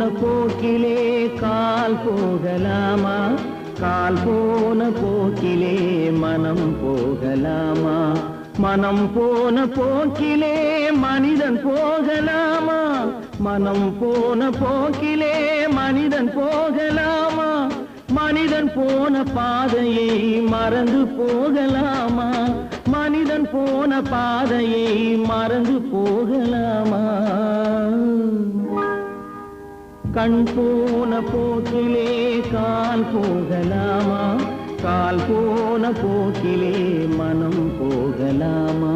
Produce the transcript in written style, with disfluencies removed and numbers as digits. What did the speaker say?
போன போக்கிலே கால் போகலாமா? கால் போன போக்கிலே மனம் போகலாமா? மனம் போன போக்கிலே மனிதன் போகலாமா? மனம் போன போக்கிலே மனிதன் போகலாமா? மனிதன் போன பாதையை மறந்து போகலாமா? மனிதன் போன பாதையை மறந்து போகலாமா? கண் போன போக்கிலே கால் போகலாமா? கால் போன போக்கிலே மனம் போகலாமா?